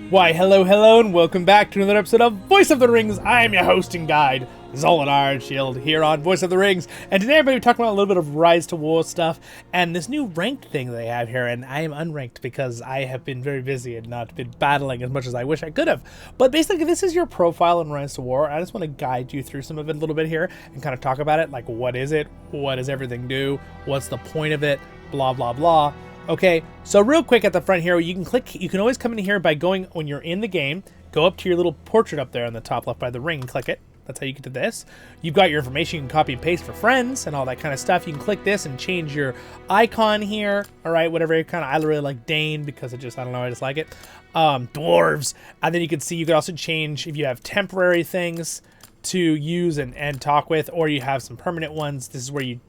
Why, hello, and welcome back to another episode of Voice of the Rings. I am your host and guide, Zollin Ironshield, here on Voice of the Rings. And today I'm going to be talking about a little bit of Rise to War stuff and this new ranked thing they have here. And I am unranked because I have been very busy and not been battling as much as I wish I could have. But basically, this is your profile in Rise to War. I just want to guide you through some of it a little bit here and kind of talk about it. Like, what is it? What does everything do? What's the point of it? Blah, blah, blah. Okay, so real quick at the front here, you can always come in here by going, when you're in the game, go up to your little portrait up there on the top left by the ring and click it. That's how you get to this. You've got your information you can copy and paste for friends and all that kind of stuff. You can click this and change your icon here. All right, whatever kind of, I really like Dane because I don't know, I just like it. Dwarves. And then you can see you can also change if you have temporary things to use and talk with, or you have some permanent ones. This is where your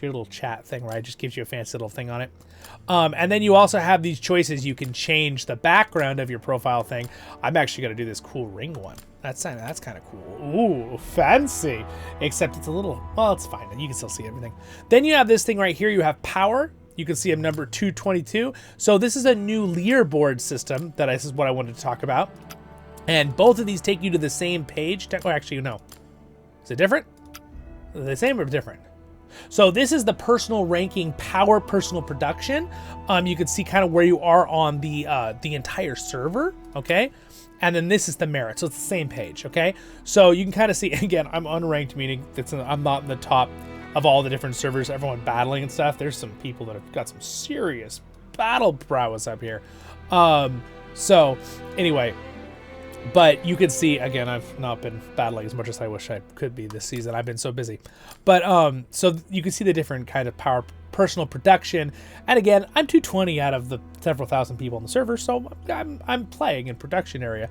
little chat thing, right? It just gives you a fancy little thing on it. And then you also have these choices. You can change the background of your profile thing. I'm actually going to do this cool ring one. That's kind of cool. Ooh, fancy. Except it's a little, well, it's fine. You can still see everything. Then you have this thing right here. You have power. You can see I'm number 222. So this is a new leaderboard system this is what I wanted to talk about. And both of these take you to the same page. Or actually, no. Is it different? Are they the same or different? So this is the personal ranking, power personal production. You can see kind of where you are on the entire server, okay? And then this is the merit, so it's the same page, okay? So you can kind of see, again, I'm unranked, meaning I'm not in the top of all the different servers, everyone battling and stuff. There's some people that have got some serious battle prowess up here. So anyway, but you can see, again, I've not been battling as much as I wish I could be this season. I've been so busy. But so you can see the different kind of power personal production. And again, I'm 220 out of the several thousand people on the server, so I'm playing in production area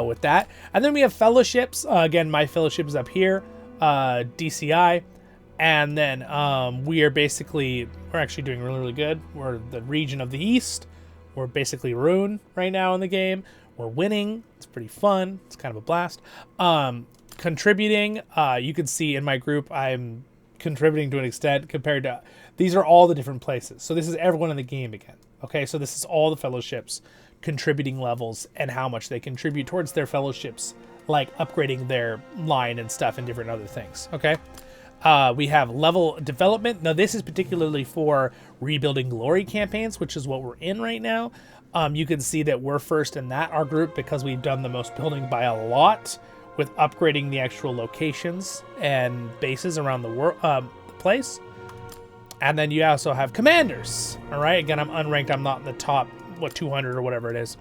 with that. And then we have fellowships. Again, my fellowship is up here, DCI. And then we're actually doing really, really good. We're the region of the East. We're basically Rune right now in the game. We're winning. It's pretty fun. It's kind of a blast. Contributing, you can see in my group, I'm contributing to an extent compared to, these are all the different places. So this is everyone in the game again. Okay, so this is all the fellowships, contributing levels, and how much they contribute towards their fellowships, like upgrading their line and stuff and different other things. Okay. We have level development. Now this is particularly for rebuilding glory campaigns, which is what we're in right now. You can see that we're first in our group because we've done the most building by a lot with upgrading the actual locations and bases around the place. And then you also have commanders. All right. Again, I'm unranked. I'm not in the top, 200 or whatever it is.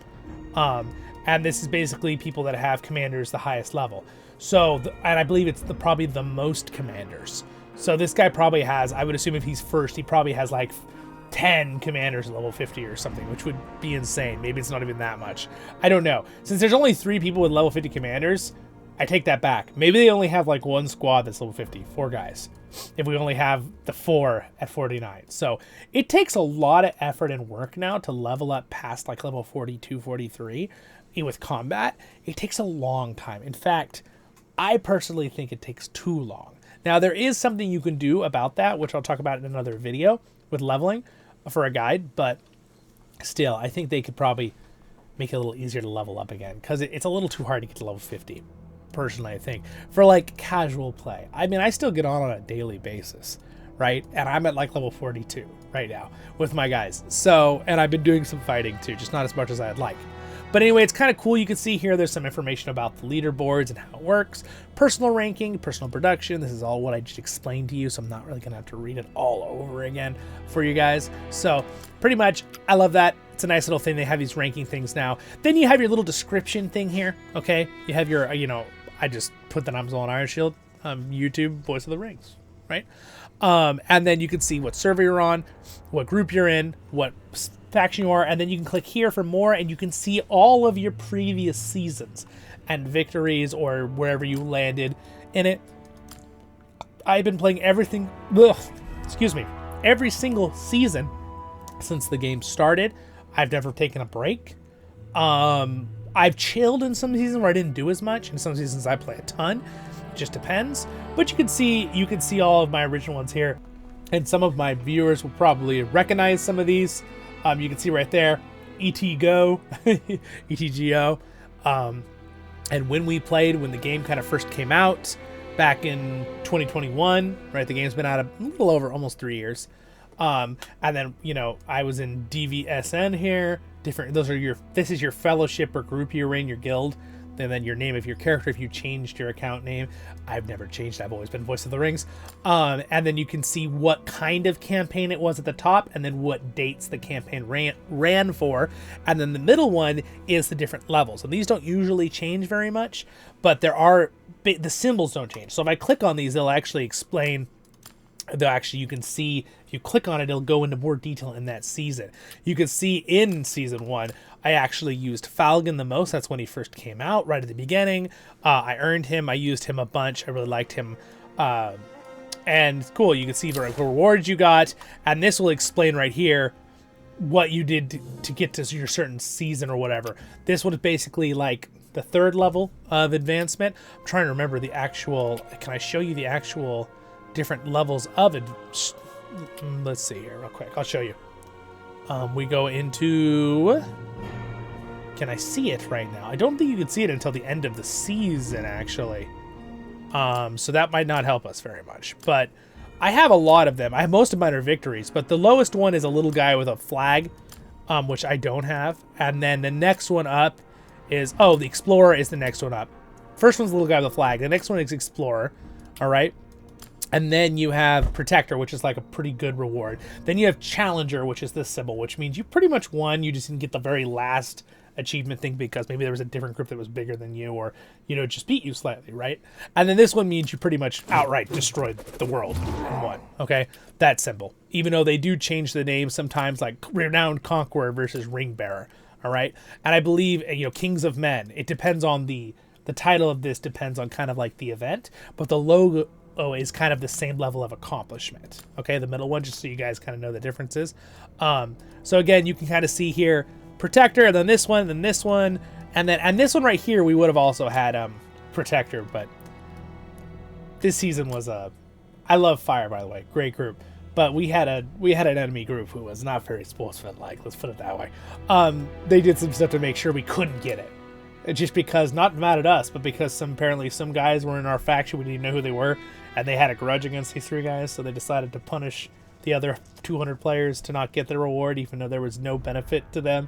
And this is basically people that have commanders the highest level. So, and I believe it's probably the most commanders. So this guy probably has, I would assume if he's first, he probably has like 10 commanders at level 50 or something, which would be insane. Maybe it's not even that much. I don't know. Since there's only 3 people with level 50 commanders, I take that back. Maybe they only have like one squad that's level 50, 4 guys. If we only have the 4 at 49. So it takes a lot of effort and work now to level up past like level 42, 43 with combat. It takes a long time. In fact, I personally think it takes too long. Now, there is something you can do about that, which I'll talk about in another video with leveling for a guide, but still, I think they could probably make it a little easier to level up again because it's a little too hard to get to level 50, personally, I think, for like casual play. I mean, I still get on a daily basis, right? And I'm at like level 42 right now with my guys. So, and I've been doing some fighting too, just not as much as I'd like. But anyway, it's kind of cool. You can see here, there's some information about the leaderboards and how it works. Personal ranking, personal production. This is all what I just explained to you, so I'm not really going to have to read it all over again for you guys. So pretty much, I love that. It's a nice little thing. They have these ranking things now. Then you have your little description thing here, okay? You have your, I just put that I'm Zollin Ironshield, YouTube, Voice of the Rings, right? And then you can see what server you're on, what group you're in, what faction you are, and then you can click here for more, and you can see all of your previous seasons and victories or wherever you landed in it. I've been playing every single season since the game started. I've never taken a break. I've chilled in some seasons where I didn't do as much. In some seasons I play a ton. It just depends. But you can see all of my original ones here. And some of my viewers will probably recognize some of these. You can see right there, ETGO, ETGO. And when we played, when the game kind of first came out back in 2021, right? The game's been out a little over almost 3 years. And then, you know, I was in DVSN here. This is your fellowship or group you're in, your guild. And then your name of your character if you changed your account name. I've never changed. I've always been Voice of the Rings. And then you can see what kind of campaign it was at the top, and then what dates the campaign ran for. And then the middle one is the different levels. And these don't usually change very much, but the symbols don't change. So if I click on these, they'll actually explain. You can see, if you click on it, it'll go into more detail in that season. You can see in season 1, I actually used Falcon the most. That's when he first came out, right at the beginning. I earned him. I used him a bunch. I really liked him. And cool, you can see the rewards you got. And this will explain right here what you did to get to your certain season or whatever. This one is basically like the 3rd level of advancement. I'm trying to remember the actual... Can I show you the actual... different levels of it? Let's see here real quick. I'll show you. We go into... Can I see it right now? I don't think you can see it until the end of the season, actually. So that might not help us very much. But I have a lot of them. I have most of mine are victories, but the lowest one is a little guy with a flag, which I don't have. And then the next one up is... Oh, the Explorer is the next one up. First one's the little guy with a flag. The next one is Explorer. All right. And then you have Protector, which is like a pretty good reward. Then you have Challenger, which is this symbol, which means you pretty much won. You just didn't get the very last achievement thing because maybe there was a different group that was bigger than you, or, you know, just beat you slightly, right? And then this one means you pretty much outright destroyed the world and won, okay? That symbol. Even though they do change the name sometimes, like Renowned Conqueror versus Ring Bearer, all right? And I believe, you know, Kings of Men, it depends on the title of this depends on kind of like the event, but the logo is kind of the same level of accomplishment. Okay, the middle one, just so you guys kind of know the differences. So again, you can kind of see here, Protector, and then this one, and this one, and this one right here, we would have also had Protector, but this season was I love Fire, by the way, great group, but we had an enemy group who was not very sportsman-like. Let's put it that way. They did some stuff to make sure we couldn't get it. Just because, not mad at us, but because apparently some guys were in our faction, we didn't know who they were, and they had a grudge against these 3 guys, so they decided to punish the other 200 players to not get the reward, even though there was no benefit to them.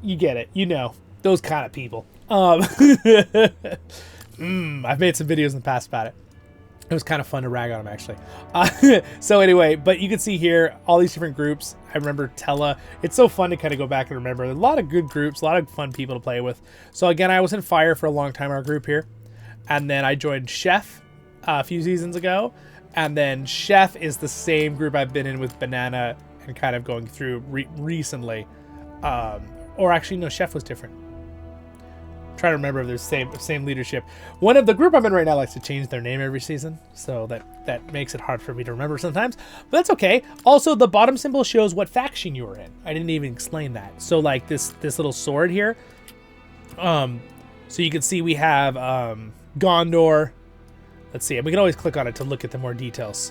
You get it. You know. Those kind of people. I've made some videos in the past about it. It was kind of fun to rag on them, actually. So anyway, but you can see here all these different groups. I remember Tella. It's so fun to kind of go back and remember. A lot of good groups, a lot of fun people to play with. So again, I was in Fire for a long time, our group here. And then I joined Chef a few seasons ago. And then Chef is the same group I've been in with Banana and kind of going through recently. Or actually, no, Chef was different. Trying to remember if there's same leadership. One of the group I'm in right now likes to change their name every season, so that makes it hard for me to remember sometimes, but that's okay. Also, the bottom symbol shows what faction you were in. I didn't even explain that. So like this little sword here, so you can see we have Gondor. Let's see, and we can always click on it to look at the more details.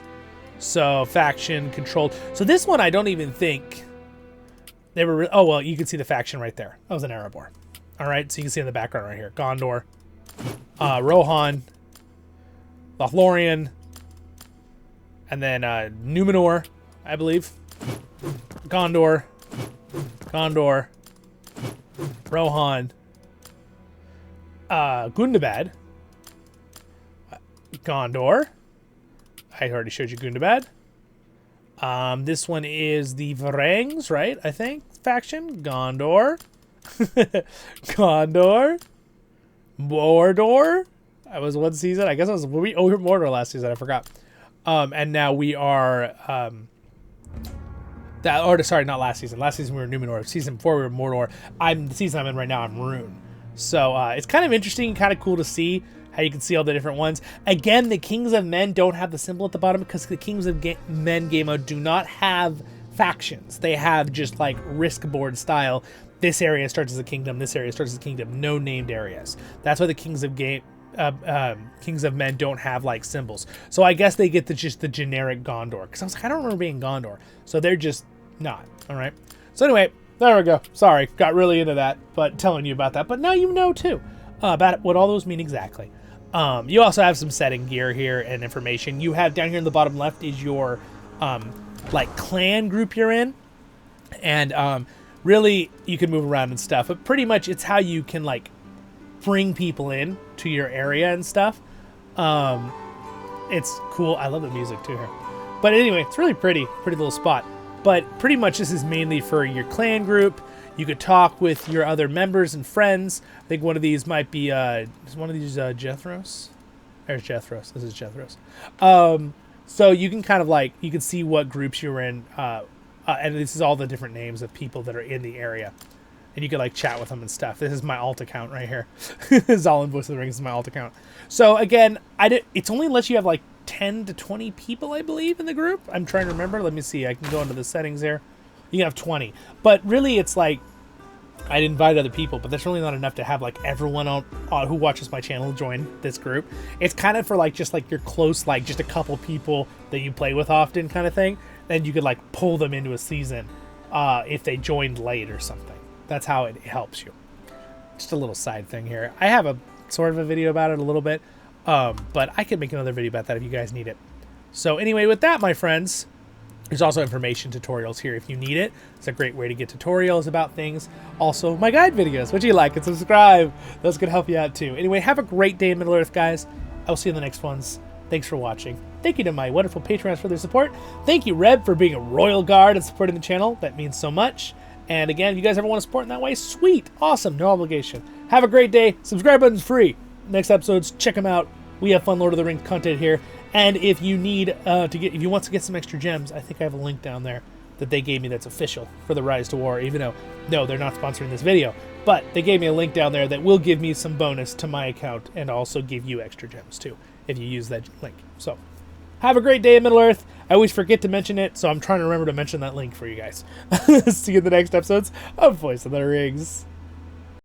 So faction controlled. So this one I don't even think they were. Oh well, you can see the faction right there. That was an Erebor. All right, so you can see in the background right here, Gondor, Rohan, Lothlorien, and then Numenor, I believe. Gondor, Rohan, Gundabad, Gondor. I already showed you Gundabad. This one is the Varangs, right? I think faction. Gondor. Gondor, Mordor. I was one season. I guess I was we were Mordor last season. I forgot. And now we are sorry, not last season. Last season we were Numenor. Season 4 we were Mordor. The season I'm in right now, I'm Rune. So it's kind of interesting, kind of cool to see how you can see all the different ones. Again, the Kings of Men don't have the symbol at the bottom because the Kings of Men game mode do not have factions. They have just like risk board style. This area starts as a kingdom. This area starts as a kingdom. No named areas. That's why the Kings of Men don't have like symbols. So I guess they get just the generic Gondor. Because I was like, I don't remember being Gondor. So they're just not. All right. So anyway, There we go. Sorry, got really into that, but telling you about that. But now you know, too, about what all those mean exactly. You also have some setting gear here and information. You have down here in the bottom left is your, like, clan group you're in. And really, you can move around and stuff. But pretty much, it's how you can, like, bring people in to your area and stuff. It's cool. I love the music, too, here. But anyway, it's really pretty little spot. But pretty much this is mainly for your clan group. You could talk with your other members and friends. I think one of these might be, is one of these Jethros? There's Jethros. This is Jethros. So you can kind of like, you can see what groups you're in. And this is all the different names of people that are in the area. And you can like chat with them and stuff. This is my alt account right here. Zollin Voice of the Rings is my alt account. So again, it's only unless you have like 10 to 20 people, I believe, in the group. I'm trying to remember. Let me see. I can go into the settings there. You can have 20. But really, it's like, I'd invite other people, but that's really not enough to have like everyone on who watches my channel join this group. It's kind of for like just like your close, like just a couple people that you play with often kind of thing. Then you could like pull them into a season if they joined late or something. That's how it helps you. Just a little side thing here. I have a sort of a video about it a little bit. But I could make another video about that if you guys need it. So anyway, with that, my friends, there's also information tutorials here if you need it. It's a great way to get tutorials about things. Also, my guide videos, which you like and subscribe. Those could help you out too. Anyway, have a great day in Middle-earth, guys. I'll see you in the next ones. Thanks for watching. Thank you to my wonderful patrons for their support. Thank you, Reb, for being a royal guard and supporting the channel. That means so much. And again, if you guys ever want to support in that way, sweet, awesome, no obligation. Have a great day. Subscribe button's free. Next episodes, check them out. We have fun Lord of the Rings content here. And if you need if you want to get some extra gems, I think I have a link down there that they gave me that's official for the Rise to War, even though, no, they're not sponsoring this video. But they gave me a link down there that will give me some bonus to my account and also give you extra gems too if you use that link. So, have a great day in Middle-earth. I always forget to mention it, so I'm trying to remember to mention that link for you guys. See you in the next episodes of Voice of the Rings.